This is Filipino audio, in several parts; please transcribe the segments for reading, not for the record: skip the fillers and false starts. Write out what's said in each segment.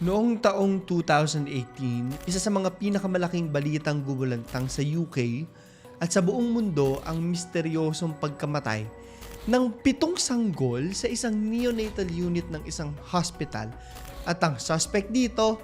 Noong taong 2018, isa sa mga pinakamalaking balitang gumulantang sa UK at sa buong mundo ang misteryosong pagkamatay ng 7 sanggol sa isang neonatal unit ng isang hospital at ang suspect dito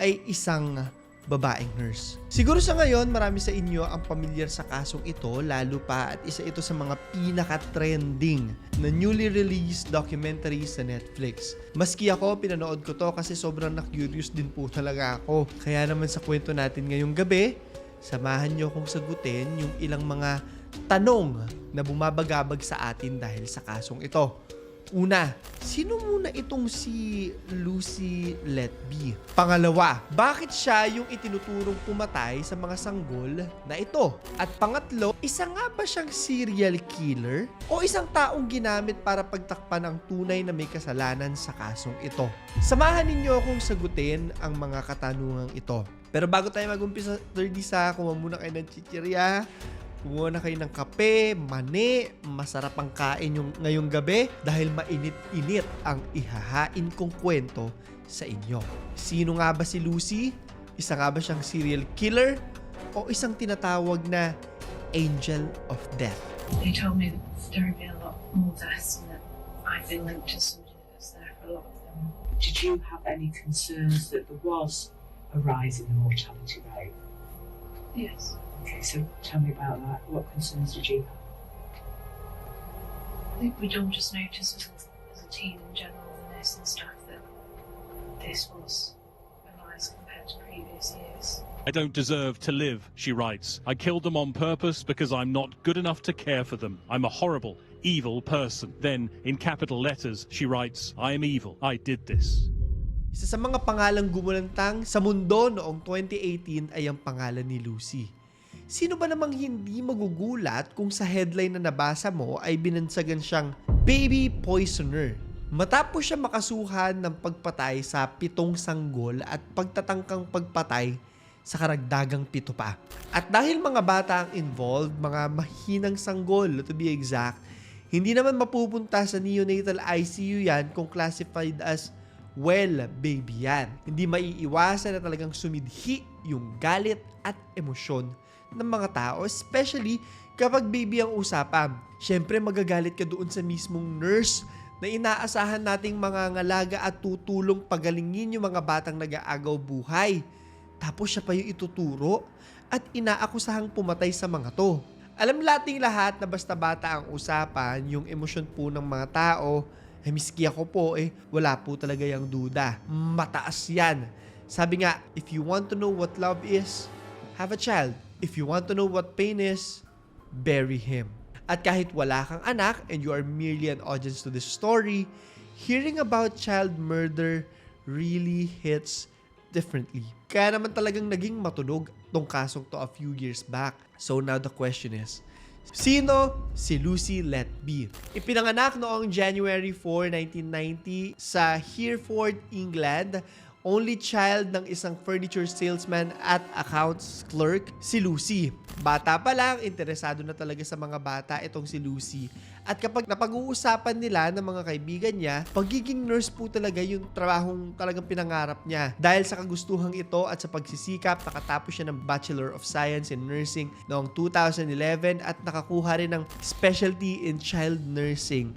ay isang babaeng nurse. Siguro sa ngayon, marami sa inyo ang pamilyar sa kasong ito, lalo pa at isa ito sa mga pinaka-trending na newly released documentary sa Netflix. Maski ako, pinanood ko to kasi sobrang na-curious din po talaga ako. Kaya naman sa kwento natin ngayong gabi, samahan nyo akong sagutin yung ilang mga tanong na bumabagabag sa atin dahil sa kasong ito. Una, sino muna itong si Lucy Letby? Pangalawa, bakit siya yung itinuturong pumatay sa mga sanggol na ito? At pangatlo, isa nga ba siyang serial killer? O isang taong ginamit para pagtakpan ang tunay na may kasalanan sa kasong ito? Samahan ninyo akong sagutin ang mga katanungang ito. Pero bago tayo mag-umpisa, Terdisa, kumuha muna kayo ng chichirya. Kumuha na kayo ng kape, mani, masarap ang kain yung ngayong gabi dahil mainit-init ang ihahain kong kwento sa inyo. Sino nga ba si Lucy? Isa nga ba siyang serial killer? O isang tinatawag na Angel of Death? They told me that there would be a lot more deaths and that I've been linked to somebody that was there for a lot of them. Did you have any concerns that there was a rise in the mortality rate? Yes. Okay, so tell me about that. What concerns did you have? I think we'd all just noticed as a team in general, the nurse and staff, that this was a rise compared to previous years. I don't deserve to live, she writes. I killed them on purpose because I'm not good enough to care for them. I'm a horrible, evil person. Then, in capital letters, she writes, I am evil. I did this. Isa sa mga pangalang gumulantang sa mundo noong 2018 ay ang pangalan ni Lucy. Sino ba namang hindi magugulat kung sa headline na nabasa mo ay binansagan siyang baby poisoner? Matapos siya makasuhan ng pagpatay sa 7 sanggol at pagtatangkang pagpatay sa karagdagang 7 pa. At dahil mga bata ang involved, mga mahinang sanggol to be exact, hindi naman mapupunta sa neonatal ICU yan kung classified as baby yan. Hindi maiiwasan na talagang sumidhi yung galit at emosyon ng mga tao, especially kapag baby ang usapan. Siyempre magagalit ka doon sa mismong nurse na inaasahan nating mangangalaga at tutulong pagalingin yung mga batang nag-aagaw buhay. Tapos siya pa yung ituturo at inaakusahang pumatay sa mga to. Alam nating lahat na basta bata ang usapan, yung emosyon po ng mga tao, miski ako po wala po talaga yung duda. Mataas yan. Sabi nga, if you want to know what love is, have a child. If you want to know what pain is, bury him. At kahit wala kang anak and you are merely an audience to this story, hearing about child murder really hits differently. Kaya naman talagang naging matunog tong kasong to a few years back. So now the question is, sino si Lucy Letby? Ipinanganak noong January 4, 1990 sa Hereford, England. Only child ng isang furniture salesman at accounts clerk, si Lucy. Bata pa lang, interesado na talaga sa mga bata itong si Lucy. At kapag napag-uusapan nila ng mga kaibigan niya, pagiging nurse po talaga yung trabahong talagang pinangarap niya. Dahil sa kagustuhang ito at sa pagsisikap, nakatapos siya ng Bachelor of Science in Nursing noong 2011 at nakakuha rin ng specialty in child nursing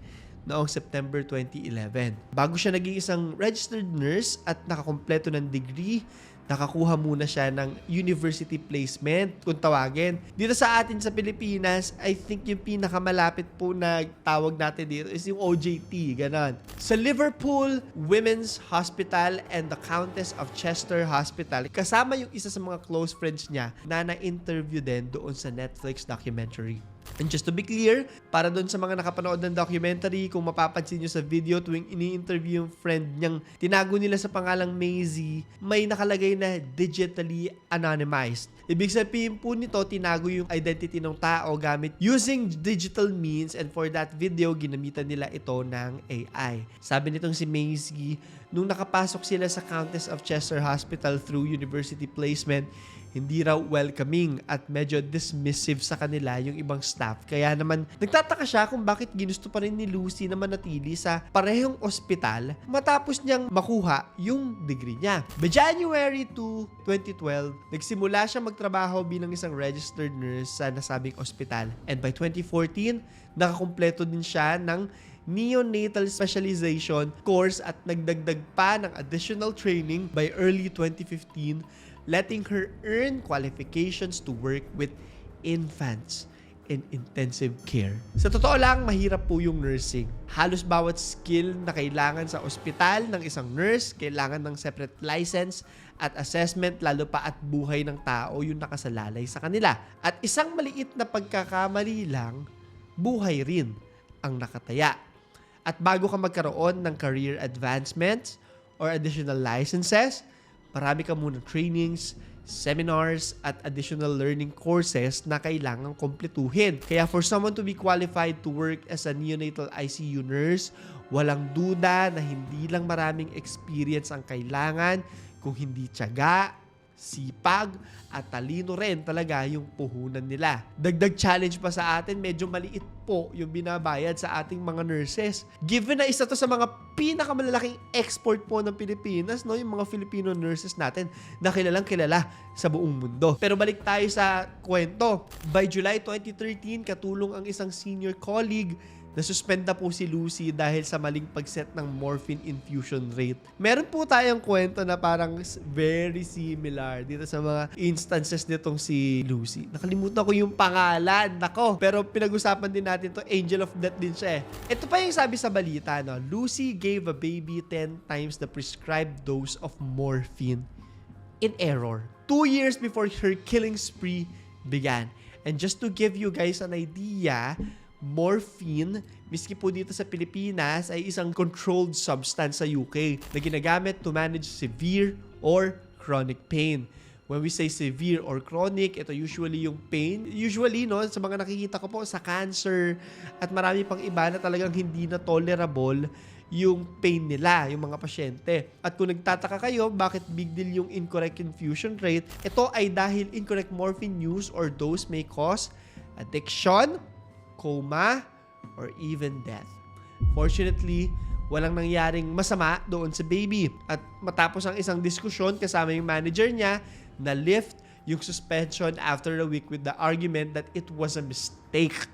noong September 2011. Bago siya naging isang registered nurse at nakakompleto ng degree, nakakuha muna siya ng university placement, kung tawagin. Dito sa atin sa Pilipinas, I think yung pinakamalapit po na tawag natin dito is yung OJT, ganon. Sa Liverpool Women's Hospital and the Countess of Chester Hospital, kasama yung isa sa mga close friends niya na na-interview din doon sa Netflix documentary. And just to be clear, para doon sa mga nakapanood ng documentary, kung mapapansin nyo sa video tuwing ini-interview yung friend niyang tinago nila sa pangalang Maisie, may nakalagay na digitally anonymized. Ibig sabihin po nito, tinago yung identity ng tao gamit using digital means, and for that video, ginamitan nila ito ng AI. Sabi nitong si Maisie, nung nakapasok sila sa Countess of Chester Hospital through university placement, hindi raw welcoming at medyo dismissive sa kanila yung ibang staff. Kaya naman nagtataka siya kung bakit ginusto pa rin ni Lucy na manatili sa parehong ospital matapos niyang makuha yung degree niya. By January 2, 2012, nagsimula siya magtrabaho bilang isang registered nurse sa nasabing ospital. And by 2014, nakakumpleto din siya ng neonatal specialization course at nagdagdag pa ng additional training by early 2015, letting her earn qualifications to work with infants in intensive care. Sa totoo lang, mahirap po yung nursing. Halos bawat skill na kailangan sa ospital ng isang nurse, kailangan ng separate license at assessment, lalo pa at buhay ng tao yung nakasalalay sa kanila. At isang maliit na pagkakamali lang, buhay rin ang nakataya. At bago ka magkaroon ng career advancements or additional licenses, marami ka munang trainings, seminars, at additional learning courses na kailangang kompletuhin. Kaya for someone to be qualified to work as a neonatal ICU nurse, walang duda na hindi lang maraming experience ang kailangan, kung hindi tiyaga, sipag, at talino rin talaga yung puhunan nila. Dagdag challenge pa sa atin, medyo maliit po yung binabayad sa ating mga nurses. Given na isa to sa mga pinakamalalaking export po ng Pilipinas, no, yung mga Filipino nurses natin na kilalang kilala sa buong mundo. Pero balik tayo sa kwento. By July 2013, katulong ang isang senior colleague, nasuspend na po si Lucy dahil sa maling pagset ng morphine infusion rate. Meron po tayong kwento na parang very similar dito sa mga instances nitong si Lucy. Nakalimutan ko yung pangalan. Nako. Pero pinag-usapan din natin to. Angel of Death din siya eh. Ito pa yung sabi sa balita, no? Lucy gave a baby 10 times the prescribed dose of morphine in error 2 years before her killing spree began. And just to give you guys an idea, morphine, miski po dito sa Pilipinas, ay isang controlled substance sa UK na ginagamit to manage severe or chronic pain. When we say severe or chronic, ito usually yung pain. Usually, no, sa mga nakikita ko po sa cancer at marami pang iba na talagang hindi na tolerable yung pain nila, yung mga pasyente. At kung nagtataka kayo, bakit big deal yung incorrect infusion rate, ito ay dahil incorrect morphine use or dose may cause addiction, coma, or even death. Fortunately, walang nangyaring masama doon sa baby. At matapos ang isang diskusyon kasama yung manager niya, na-lift yung suspension after a week with the argument that it was a mistake,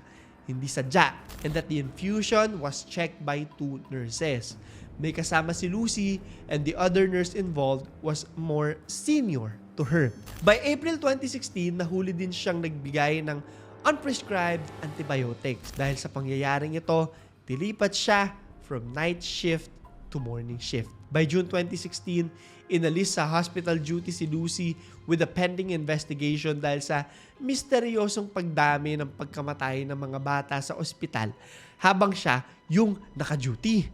hindi sadya, and that the infusion was checked by 2 nurses. May kasama si Lucy, and the other nurse involved was more senior to her. By April 2016, nahuli din siyang nagbigay ng unprescribed antibiotics. Dahil sa pangyayaring ito, dilipat siya from night shift to morning shift. By June 2016, inalis sa hospital duty si Lucy with a pending investigation dahil sa misteryosong pagdami ng pagkamatay ng mga bata sa ospital habang siya yung naka-duty.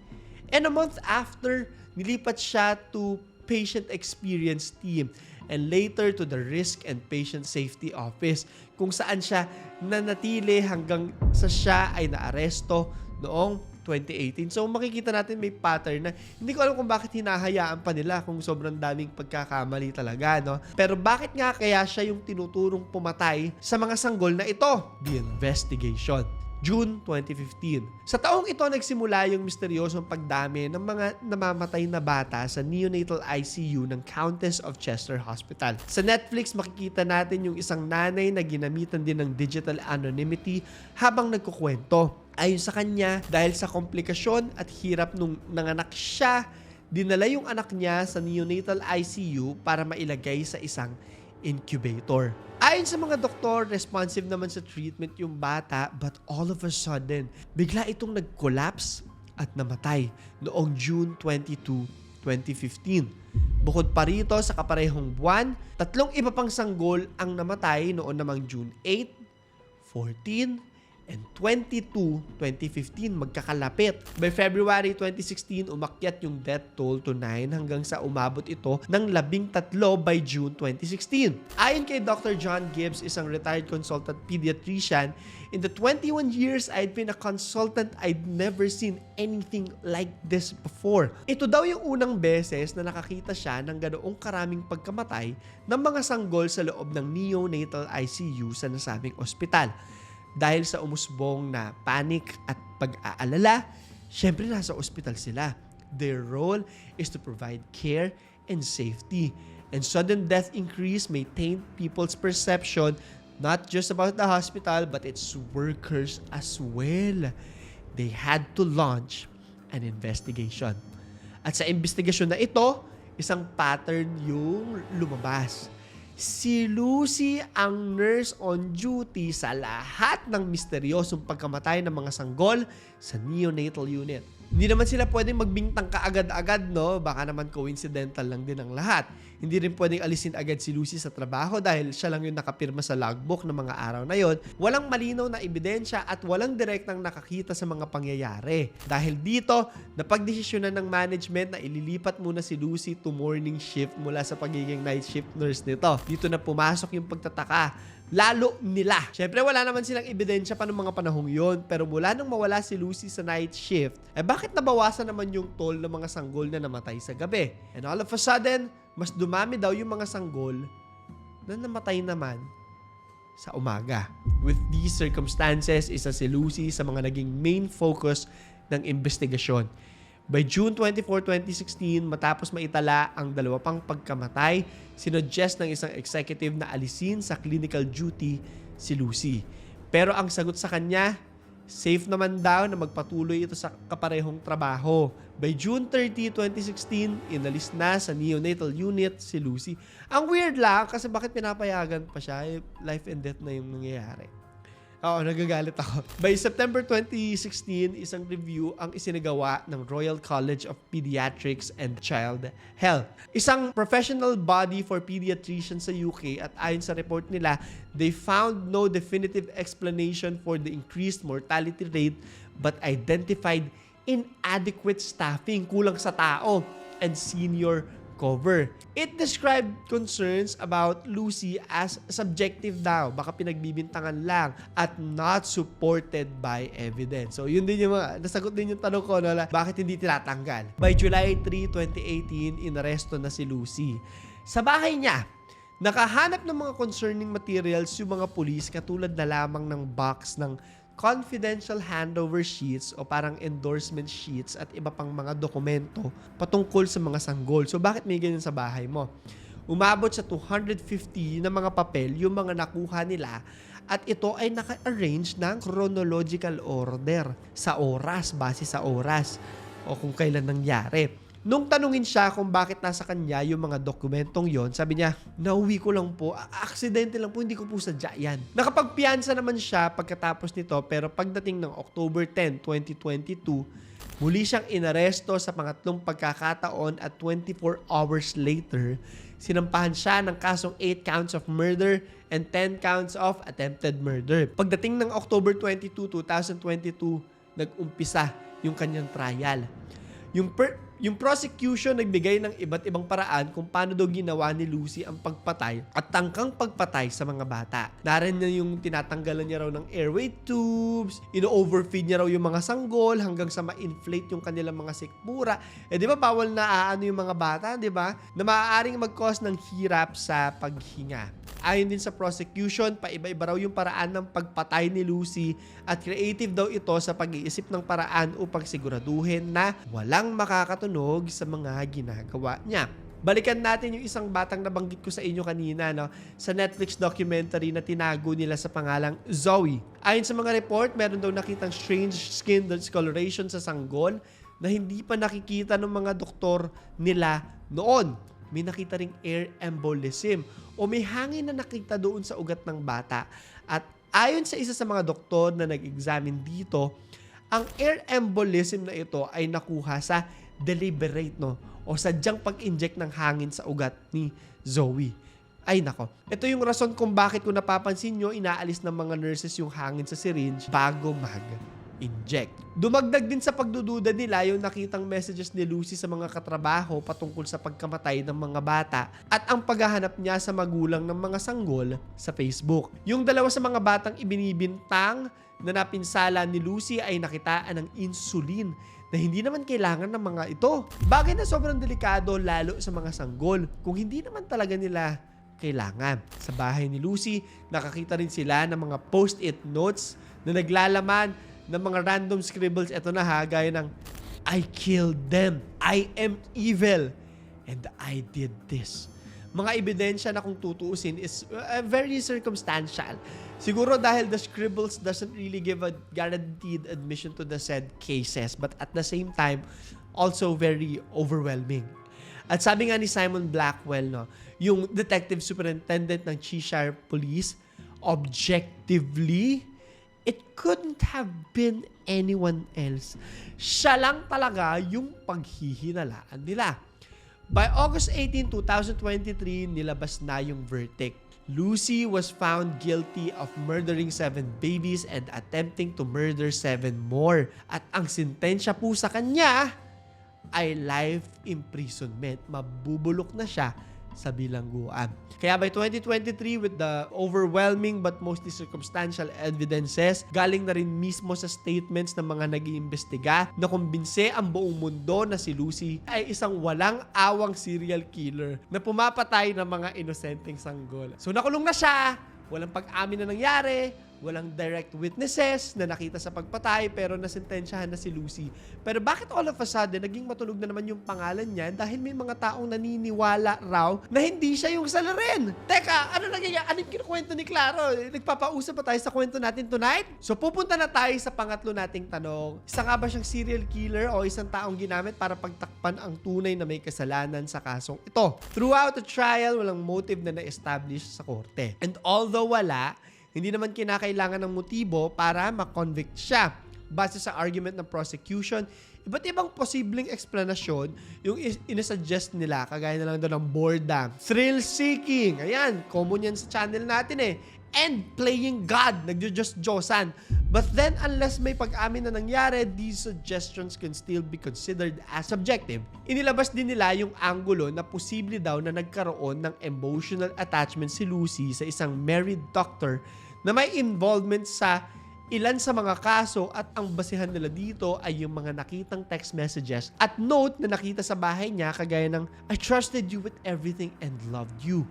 And a month after, nilipat siya to patient experience team and later to the risk and patient safety office kung saan siya nanatili hanggang sa siya ay naaresto noong 2018. So makikita natin may pattern na hindi ko alam kung bakit hinahayaan pa nila kung sobrang daming pagkakamali talaga, no? Pero bakit nga kaya siya yung tinuturong pumatay sa mga sanggol na ito? The investigation. June 2015. Sa taong ito nagsimula yung misteryosong pagdami ng mga namamatay na bata sa neonatal ICU ng Countess of Chester Hospital. Sa Netflix makikita natin yung isang nanay na ginamitan din ng digital anonymity habang nagkukwento. Ayon sa kanya, dahil sa komplikasyon at hirap nung nanganak siya, dinala yung anak niya sa neonatal ICU para mailagay sa isang incubator. Ayon sa mga doktor, responsive naman sa treatment yung bata, but all of a sudden, bigla itong nag-collapse at namatay noong June 22, 2015. Bukod pa rito sa kaparehong buwan, 3 iba pang sanggol ang namatay noon namang June 8, 14, And 2015, magkakalapit. By February 2016, umakyat yung death toll to 9 hanggang sa umabot ito ng 13 by June 2016. Ayon kay Dr. John Gibbs, isang retired consultant pediatrician, in the 21 years I'd been a consultant, I'd never seen anything like this before. Ito daw yung unang beses na nakakita siya ng ganoong karaming pagkamatay ng mga sanggol sa loob ng neonatal ICU sa nasabing ospital. Dahil sa umusbong na panic at pag-aalala, syempre nasa ospital sila. Their role is to provide care and safety. And sudden death increase may taint people's perception not just about the hospital but its workers as well. They had to launch an investigation. At sa investigasyon na ito, isang pattern yung lumabas. Si Lucy ang nurse on duty sa lahat ng misteryosong pagkamatay ng mga sanggol sa neonatal unit. Hindi naman sila pwedeng magbintang kaagad-agad, no? Baka naman coincidental lang din ang lahat. Hindi rin pwedeng alisin agad si Lucy sa trabaho dahil siya lang yung nakapirma sa logbook ng mga araw na yon. Walang malinaw na ebidensya at walang direktang nakakita sa mga pangyayari. Dahil dito, napagdesisyonan ng management na ililipat muna si Lucy to morning shift mula sa pagiging night shift nurse nito. Dito na pumasok yung pagtataka. Lalo nila. Siyempre, wala naman silang ebidensya pa ng mga panahong yon. Pero mula nang mawala si Lucy sa night shift, bakit nabawasan naman yung toll ng mga sanggol na namatay sa gabi? And all of a sudden, mas dumami daw yung mga sanggol na namatay naman sa umaga. With these circumstances, isa si Lucy sa mga naging main focus ng investigasyon. By June 24, 2016, matapos maitala ang dalawa pang pagkamatay, sinuggest ng isang executive na alisin sa clinical duty si Lucy. Pero ang sagot sa kanya, safe naman daw na magpatuloy ito sa kaparehong trabaho. By June 30, 2016, inalis na sa neonatal unit si Lucy. Ang weird lang kasi bakit pinapayagan pa siya? Life and death na yung nangyayari. Oo, nagagalit ako. By September 2016, isang review ang isinagawa ng Royal College of Pediatrics and Child Health. Isang professional body for pediatricians sa UK at ayon sa report nila, they found no definitive explanation for the increased mortality rate but identified inadequate staffing, kulang sa tao, and senior cover. It described concerns about Lucy as subjective daw, baka pinagbibintangan lang at not supported by evidence. So yun din yung mga, nasagot din yung tanong ko, no, bakit hindi tinatanggal. By July 3, 2018, inaresto na si Lucy. Sa bahay niya, nakahanap ng mga concerning materials yung mga pulis katulad na lamang ng box ng confidential handover sheets o parang endorsement sheets at iba pang mga dokumento patungkol sa mga sanggol. So bakit may ganyan sa bahay mo? Umabot sa 250 na mga papel yung mga nakuha nila at ito ay naka-arrange ng chronological order sa oras, base sa oras o kung kailan nangyari. Nung tanungin siya kung bakit nasa kanya yung mga dokumentong yon, sabi niya, nauwi ko lang po, aksidente lang po, hindi ko po sadya yan. Nakapagpiyansa naman siya pagkatapos nito pero pagdating ng October 10, 2022, muli siyang inaresto sa pangatlong pagkakataon at 24 hours later, sinampahan siya ng kasong 8 counts of murder and 10 counts of attempted murder. Pagdating ng October 22, 2022, nag-umpisa yung kanyang trial. Yung prosecution nagbigay ng iba't ibang paraan kung paano daw ginawa ni Lucy ang pagpatay at tangkang pagpatay sa mga bata. Narin na yung tinatanggalan niya raw ng airway tubes, ino-overfeed niya raw yung mga sanggol hanggang sa ma-inflate yung kanilang mga sikmura. Di ba bawal na yung mga bata, di ba? Na maaaring mag-cause ng hirap sa paghinga. Ayon din sa prosecution, paiba-iba raw yung paraan ng pagpatay ni Lucy at creative daw ito sa pag-iisip ng paraan upang siguraduhin na walang makakatunog sa mga ginagawa niya. Balikan natin yung isang batang nabanggit ko sa inyo kanina, no? Sa Netflix documentary na tinago nila sa pangalang Zoe. Ayon sa mga report, meron daw nakitang strange skin discoloration sa sanggol na hindi pa nakikita ng mga doktor nila noon. May nakita ring air embolism o may hangin na nakita doon sa ugat ng bata. At ayon sa isa sa mga doktor na nag-examine dito, ang air embolism na ito ay nakuha sa deliberate, no? O sadyang pag-inject ng hangin sa ugat ni Zoe. Ay nako, ito yung rason kung bakit kung napapansin nyo, inaalis ng mga nurses yung hangin sa syringe bago mag-inject. Dumagdag din sa pagdududa nila yung nakitang messages ni Lucy sa mga katrabaho patungkol sa pagkamatay ng mga bata at ang paghahanap niya sa magulang ng mga sanggol sa Facebook. Yung dalawa sa mga batang ibinibintang na napinsala ni Lucy ay nakitaan ng insulin na hindi naman kailangan ng mga ito. Bagay na sobrang delikado lalo sa mga sanggol kung hindi naman talaga nila kailangan. Sa bahay ni Lucy, nakakita rin sila ng mga post-it notes na naglalaman ng mga random scribbles. Ito na ha, gaya ng I killed them, I am evil, and I did this. Mga ebidensya na kung tutuusin is very circumstantial. Siguro dahil the scribbles doesn't really give a guaranteed admission to the said cases, but at the same time, also very overwhelming. At sabi nga ni Simon Blackwell, no, yung detective superintendent ng Cheshire Police, objectively, it couldn't have been anyone else. Siya lang talaga yung paghihinalaan nila. By August 18, 2023, nilabas na yung verdict. Lucy was found guilty of murdering 7 babies and attempting to murder 7 more. At ang sentensya po sa kanya ay life imprisonment. Mabubulok na siya sa bilangguan. Kaya by 2023, with the overwhelming but mostly circumstantial evidences, galing na rin mismo sa statements ng mga nag-iimbestiga na kumbinse ang buong mundo na si Lucy ay isang walang awang serial killer na pumapatay ng mga inosenteng sanggol. So nakulong na siya, walang pag-amin na nangyari, walang direct witnesses na nakita sa pagpatay pero nasentensyahan na si Lucy. Pero bakit all of a sudden naging matunog na naman yung pangalan niya dahil may mga taong naniniwala raw na hindi siya yung salarin? Teka, ano nangyayari? Anong kinukwento ni Claro? Nagpapausap pa tayo sa kwento natin tonight? So pupunta na tayo sa pangatlo nating tanong. Isa nga ba siyang serial killer o isang taong ginamit para pagtakpan ang tunay na may kasalanan sa kasong ito? Throughout the trial, walang motive na na-establish sa korte. And although wala, hindi naman kinakailangan ng motibo para makonvict siya. Base sa argument ng prosecution, iba't ibang posibleng explanasyon yung inasuggest nila, kagaya na lang doon ng boredom, thrill-seeking, ayan, common yan sa channel natin eh, and playing God, nagjo-Diyos-Diyosan. But then, unless may pag-amin na nangyari, these suggestions can still be considered as subjective. Inilabas din nila yung anggulo na posible daw na nagkaroon ng emotional attachment si Lucy sa isang married doctor na may involvement sa ilan sa mga kaso at ang basihan nila dito ay yung mga nakitang text messages at note na nakita sa bahay niya kagaya ng I trusted you with everything and loved you.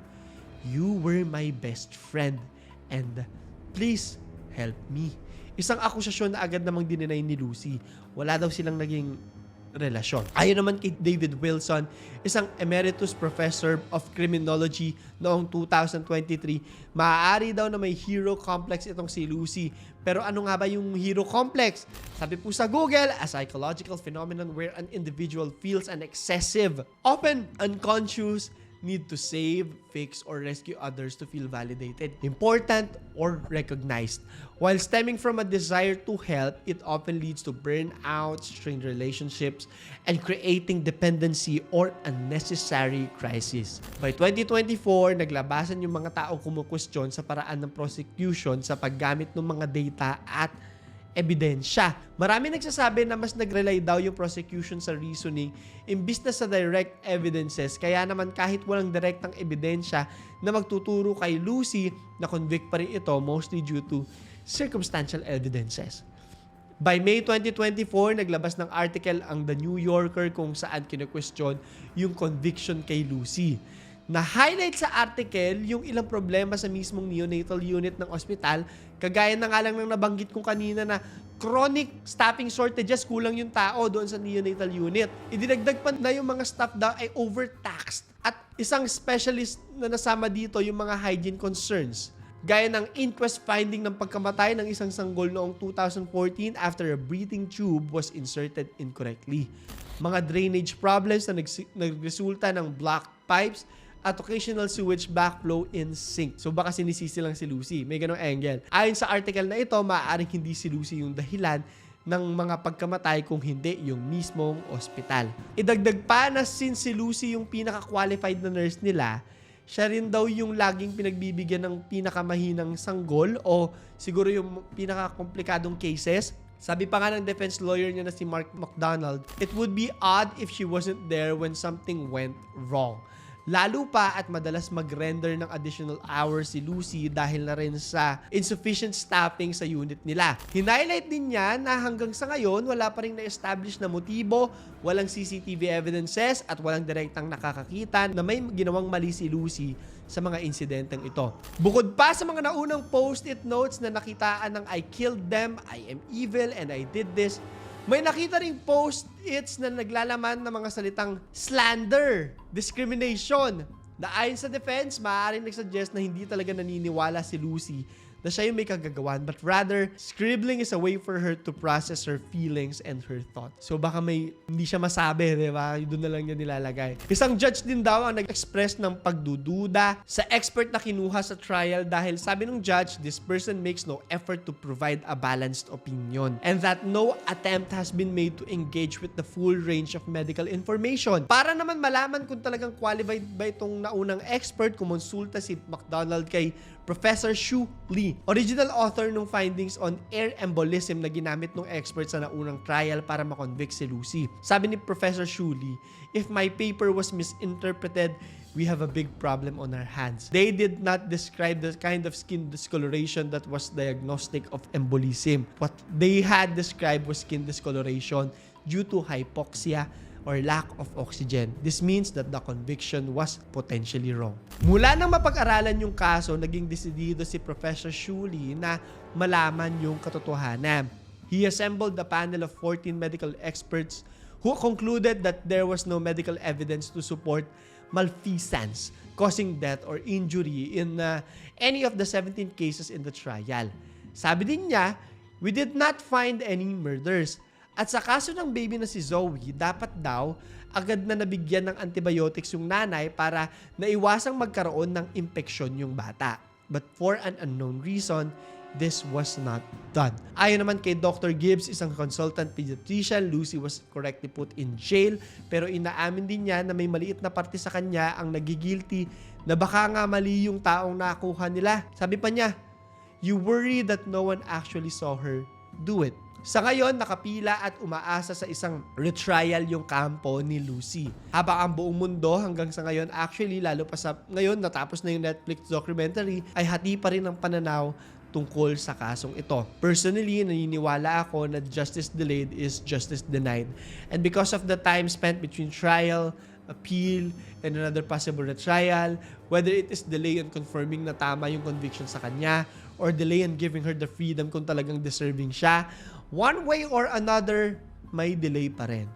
You were my best friend and please help me. Isang akusasyon na agad namang dininay ni Lucy. Wala daw silang naging relasyon. Ayon naman kay David Wilson, isang emeritus professor of criminology noong 2023, maaari daw na may hero complex itong si Lucy. Pero ano nga ba yung hero complex? Sabi po sa Google, a psychological phenomenon where an individual feels an excessive, often unconscious need to save, fix, or rescue others to feel validated, important, or recognized. While stemming from a desire to help, it often leads to burnout, strained relationships, and creating dependency or unnecessary crisis. By 2024, naglabasan yung mga taong kumukwestiyon sa paraan ng prosecution sa paggamit ng mga data at ebidensya. Marami nagsasabi na mas nag-rely daw yung prosecution sa reasoning imbis na sa direct evidences. Kaya naman kahit walang direktang ebidensya na magtuturo kay Lucy, na convict pa rin ito mostly due to circumstantial evidences. By May 2024, naglabas ng article ang The New Yorker kung saan kinu-question yung conviction kay Lucy. Na-highlight sa article yung ilang problema sa mismong neonatal unit ng ospital, kagaya na nga lang ng nabanggit kong kanina na chronic staffing shortages, kulang yung tao doon sa neonatal unit. Idinagdag pa na yung mga staff daw ay overtaxed. At isang specialist na nasama dito yung mga hygiene concerns. Gaya ng inquest finding ng pagkamatay ng isang sanggol noong 2014 after a breathing tube was inserted incorrectly. Mga drainage problems na nagresulta ng blocked pipes at occasional sewage backflow in sink. So baka sinisisi lang si Lucy. May ganong angle. Ayon sa article na ito, maaaring hindi si Lucy yung dahilan ng mga pagkamatay kung hindi yung mismong ospital. Idagdag pa na since si Lucy yung pinaka-qualified na nurse nila, siya rin daw yung laging pinagbibigyan ng pinakamahinang sanggol o siguro yung pinakakomplikadong cases. Sabi pa nga ng defense lawyer niya na si Mark McDonald, it would be odd if she wasn't there when something went wrong. Lalo pa at madalas mag-render ng additional hours si Lucy dahil na rin sa insufficient staffing sa unit nila. Hinighlight din niya na hanggang sa ngayon wala pa rin na-establish na motibo, walang CCTV evidences at walang direktang nakakakita na may ginawang mali si Lucy sa mga insidenteng ito. Bukod pa sa mga naunang post-it notes na nakitaan ng I killed them, I am evil, and I did this, may nakita ring post-its na naglalaman ng mga salitang slander, discrimination, na ayon sa defense, maaaring nagsuggest na hindi talaga naniniwala si Lucy na siya yung may kagagawan, but rather, scribbling is a way for her to process her feelings and her thoughts. So baka may hindi siya masabi, di ba? Doon na lang niya nilalagay. Isang judge din daw ang nag-express ng pagdududa sa expert na kinuha sa trial dahil sabi ng judge, this person makes no effort to provide a balanced opinion and that no attempt has been made to engage with the full range of medical information. Para naman malaman kung talagang qualified ba itong naunang expert, kumonsulta si McDonald kay Professor Shu Lee, original author ng findings on air embolism na ginamit ng expert sa naunang trial para makonvict si Lucy. Sabi ni Professor Shu Lee, if my paper was misinterpreted, we have a big problem on our hands. They did not describe the kind of skin discoloration that was diagnostic of embolism. What they had described was skin discoloration due to hypoxia or lack of oxygen. This means that the conviction was potentially wrong. Mula nang mapag-aralan yung kaso, naging desidido si Professor Shu Lee na malaman yung katotohanan. He assembled a panel of 14 medical experts who concluded that there was no medical evidence to support malfeasance causing death or injury in any of the 17 cases in the trial. Sabi din niya, we did not find any murders. At sa kaso ng baby na si Zoe, dapat daw agad na nabigyan ng antibiotics yung nanay para naiwasang magkaroon ng impeksyon yung bata. But for an unknown reason, this was not done. Ayon naman kay Dr. Gibbs, isang consultant pediatrician, Lucy was correctly put in jail pero inaamin din niya na may maliit na parte sa kanya ang nagigilty na baka nga mali yung taong nakuha nila. Sabi pa niya, you worry that no one actually saw her do it. Sa ngayon, nakapila at umaasa sa isang retrial yung kampo ni Lucy. Habang ang buong mundo hanggang sa ngayon, actually, lalo pa sa ngayon, natapos na yung Netflix documentary, ay hati pa rin ang pananaw tungkol sa kasong ito. Personally, naniniwala ako na justice delayed is justice denied. And because of the time spent between trial, appeal, and another possible retrial, whether it is delay in confirming na tama yung conviction sa kanya, or delay in giving her the freedom kung talagang deserving siya, one way or another, may delay pa rin.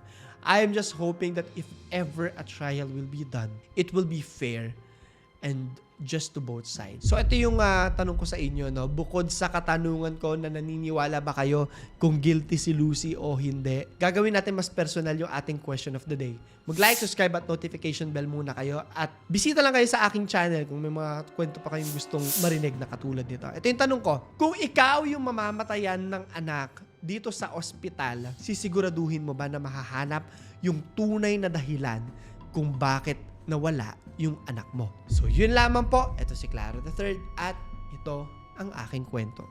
I am just hoping that if ever a trial will be done, it will be fair and just to both sides. So ito yung tanong ko sa inyo, no? Bukod sa katanungan ko na naniniwala ba kayo kung guilty si Lucy o hindi, gagawin natin mas personal yung ating question of the day. Mag-like, subscribe at notification bell muna kayo at bisita lang kayo sa aking channel kung may mga kwento pa kayong gustong marinig na katulad nito. Ito yung tanong ko, kung ikaw yung mamamatayan ng anak dito sa ospital, sisiguraduhin mo ba na mahahanap yung tunay na dahilan kung bakit nawala yung anak mo? So yun lamang po. Ito si Claro III at ito ang aking kwento.